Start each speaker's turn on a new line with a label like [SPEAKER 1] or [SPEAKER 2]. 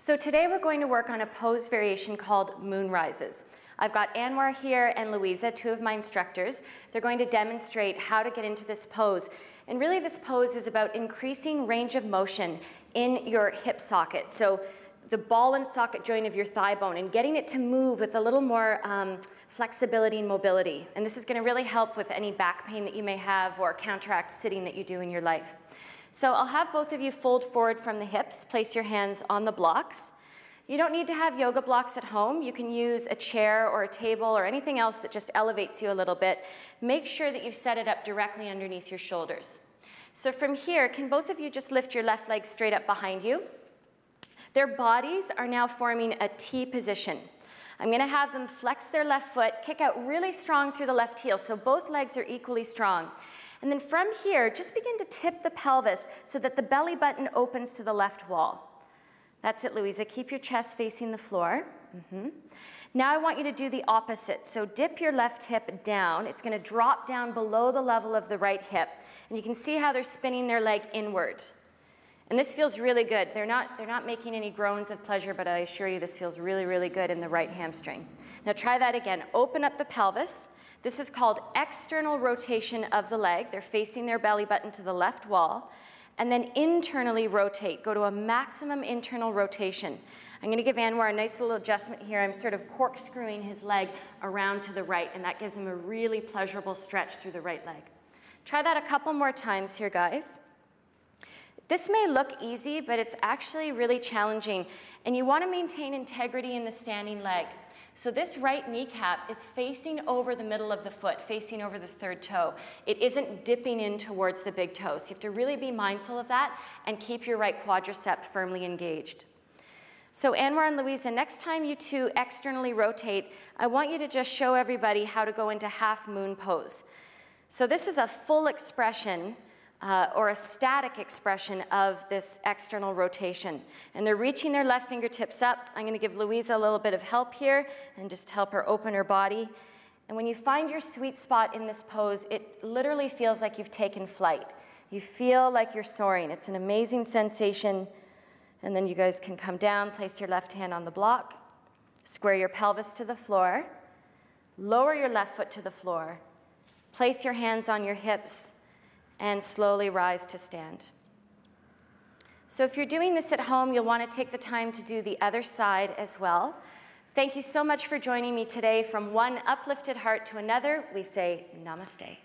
[SPEAKER 1] So today we're going to work on a pose variation called Moonrises. I've got Anwar here and Louisa, two of my instructors. They're going to demonstrate how to get into this pose. And really this pose is about increasing range of motion in your hip socket. So the ball and socket joint of your thigh bone and getting it to move with a little more flexibility and mobility. And this is going to really help with any back pain that you may have or counteract sitting that you do in your life. So I'll have both of you fold forward from the hips, place your hands on the blocks. You don't need to have yoga blocks at home. You can use a chair or a table or anything else that just elevates you a little bit. Make sure that you set it up directly underneath your shoulders. So from here, can both of you just lift your left leg straight up behind you? Their bodies are now forming a T position. I'm going to have them flex their left foot, kick out really strong through the left heel, so both legs are equally strong. And then from here, just begin to tip the pelvis so that the belly button opens to the left wall. That's it, Louisa. Keep your chest facing the floor. Now I want you to do the opposite. So dip your left hip down. It's going to drop down below the level of the right hip. And you can see how they're spinning their leg inward. And this feels really good. They're not making any groans of pleasure, but I assure you this feels really, really good in the right hamstring. Now try that again. Open up the pelvis. This is called external rotation of the leg. They're facing their belly button to the left wall. And then internally rotate. Go to a maximum internal rotation. I'm going to give Anwar a nice little adjustment here. I'm sort of corkscrewing his leg around to the right, and that gives him a really pleasurable stretch through the right leg. Try that a couple more times here, guys. This may look easy, but it's actually really challenging, and you want to maintain integrity in the standing leg. So this right kneecap is facing over the middle of the foot, facing over the third toe. It isn't dipping in towards the big toe. So you have to really be mindful of that and keep your right quadricep firmly engaged. So Anwar and Louisa, next time you two externally rotate, I want you to just show everybody how to go into half moon pose. So this is a full expression or a static expression of this external rotation. And they're reaching their left fingertips up. I'm going to give Louisa a little bit of help here and just help her open her body. And when you find your sweet spot in this pose, it literally feels like you've taken flight. You feel like you're soaring. It's an amazing sensation. And then you guys can come down, place your left hand on the block, square your pelvis to the floor, lower your left foot to the floor, place your hands on your hips, and slowly rise to stand. So if you're doing this at home, you'll want to take the time to do the other side as well. Thank you so much for joining me today. From one uplifted heart to another, we say namaste.